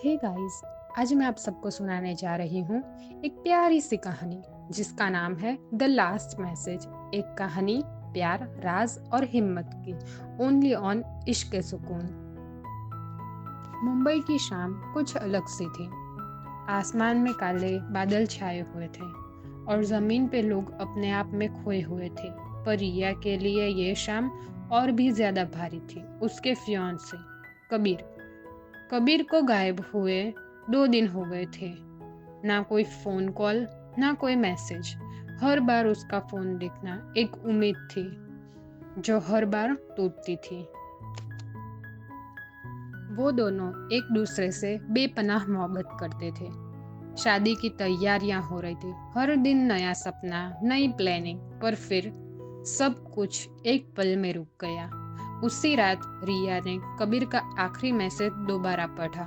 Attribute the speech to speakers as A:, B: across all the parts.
A: Hey guys, आज मैं आप सबको सुनाने जा रही हूँ एक प्यारी सी कहानी जिसका नाम है द लास्ट मैसेज। एक कहानी प्यार, राज और हिम्मत की, ओनली ऑन इश्क सुकून। मुंबई की शाम कुछ अलग सी थी। आसमान में काले बादल छाए हुए थे और जमीन पे लोग अपने आप में खोए हुए थे। पर रिया के लिए ये शाम और भी ज्यादा भारी थी। उसके फियांसे कबीर कबीर को गायब हुए 2 दिन हो गए थे। ना कोई फोन कॉल, ना कोई मैसेज। हर बार उसका फोन दिखना एक उम्मीद थी जो हर बार टूटती थी। वो दोनों एक दूसरे से बेपनाह मोहब्बत करते थे। शादी की तैयारियां हो रही थी, हर दिन नया सपना, नई प्लानिंग। पर फिर सब कुछ एक पल में रुक गया। उसी रात रिया ने कबीर का आखिरी मैसेज दोबारा पढ़ा।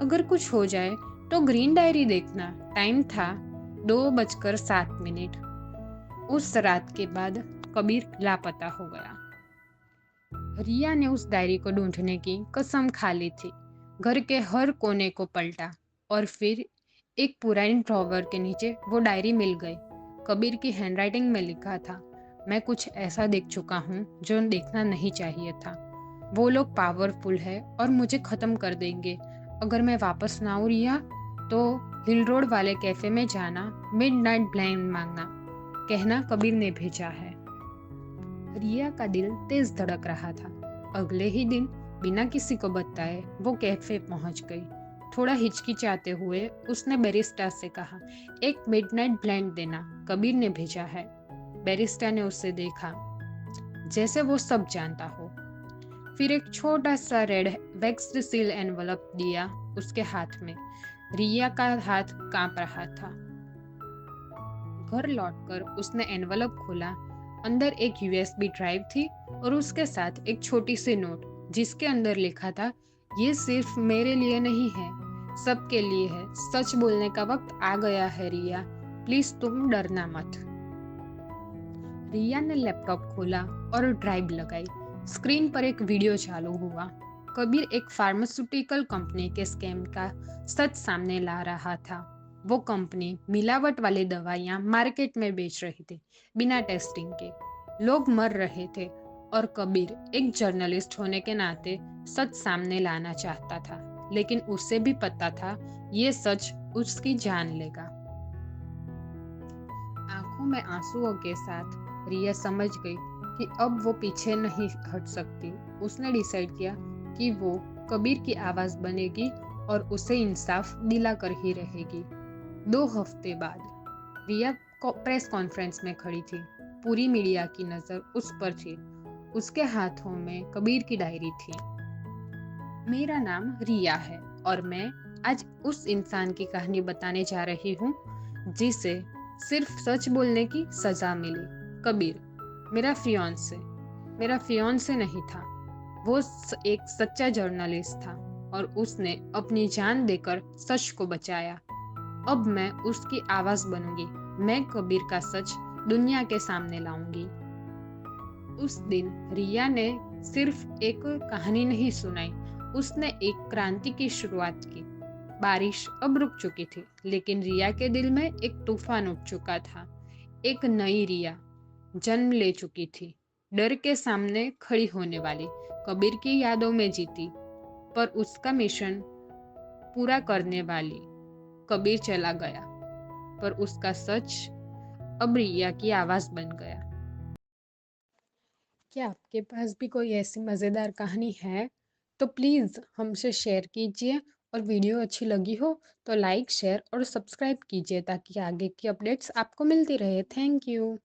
A: अगर कुछ हो जाए तो ग्रीन डायरी देखना। टाइम था 2:07। उस रात के बाद कबीर लापता हो गया। रिया ने उस डायरी को ढूंढने की कसम खा ली थी। घर के हर कोने को पलटा और फिर एक पुरानी ड्रॉवर के नीचे वो डायरी मिल गई। कबीर की हैंडराइटिंग में लिखा था, मैं कुछ ऐसा देख चुका हूँ जो देखना नहीं चाहिए था। वो लोग पावरफुल है और मुझे खत्म कर देंगे। अगर मैं वापस ना आऊँ रिया, तो हिल रोड वाले कैफे में जाना, मिडनाइट ब्लाइंड मांगना, कहना कबीर ने भेजा है। रिया का दिल तेज धड़क रहा था। अगले ही दिन बिना किसी को बताए वो कैफे पहुंच गई। थोड़ा हिचकिचाते हुए उसने बैरिस्टा से कहा, एक मिडनाइट ब्लेंड देना, कबीर ने भेजा है। बैरिस्टा ने उसे देखा जैसे वो सब जानता हो। फिर एक छोटा सा रेड वैक्स्ड सील एनवलप दिया उसके हाथ में। रिया का हाथ कांप रहा था। घर लौटकर उसने एनवलप खोला। अंदर एक यूएसबी ड्राइव थी और उसके साथ एक छोटी सी नोट जिसके अंदर लिखा था, ये सिर्फ मेरे लिए नहीं है, सबके लिए है। सच बोलने का वक्त आ गया है रिया, प्लीज तुम डरना मत। रिया ने लैपटॉप खोला और ड्राइव लगाई। स्क्रीन पर एक वीडियो चालू हुआ। कबीर एक फार्मास्यूटिकल कंपनी के स्कैम का सच सामने ला रहा था। वो कंपनी मिलावट वाली दवाइयां मार्केट में बेच रही थी, बिना टेस्टिंग के। लोग मर रहे थे और कबीर एक जर्नलिस्ट होने के नाते सच सामने लाना चाहता था। लेकिन उसे भी पता था ये सच उसकी जान लेगा। आंखों में आंसुओं के साथ रिया समझ गई कि अब वो पीछे नहीं हट सकती। उसने डिसाइड किया कि वो कबीर की आवाज बनेगी और उसे इंसाफ दिलाकर ही रहेगी। 2 हफ्ते बाद रिया प्रेस कॉन्फ्रेंस में खड़ी थी। पूरी मीडिया की नजर उस पर थी। उसके हाथों में कबीर की डायरी थी। मेरा नाम रिया है और मैं आज उस इंसान की कहानी बताने जा रही हूँ जिसे सिर्फ सच बोलने की सजा मिली। कबीर मेरा फियांसे नहीं था। वो एक सच्चा जर्नलिस्ट था और उसने अपनी जान देकर सच को बचाया। अब मैं उसकी आवाज बनूंगी। मैं कबीर का सच दुनिया के सामने लाऊंगी। उस दिन रिया ने सिर्फ एक कहानी नहीं सुनाई, उसने एक क्रांति की शुरुआत की। बारिश अब रुक चुकी थी, लेकिन रिया के दिल में एक तूफान उठ चुका था। एक नई रिया जन्म ले चुकी थी, डर के सामने खड़ी होने वाली, कबीर की यादों में जीती, पर उसका मिशन पूरा करने वाली। कबीर चला गया, पर उसका सच अब रिया की आवाज बन गया। क्या आपके पास भी कोई ऐसी मज़ेदार कहानी है तो प्लीज़ हमसे शेयर कीजिए। और वीडियो अच्छी लगी हो तो लाइक, शेयर और सब्सक्राइब कीजिए ताकि आगे की अपडेट्स आपको मिलती रहे। Thank you.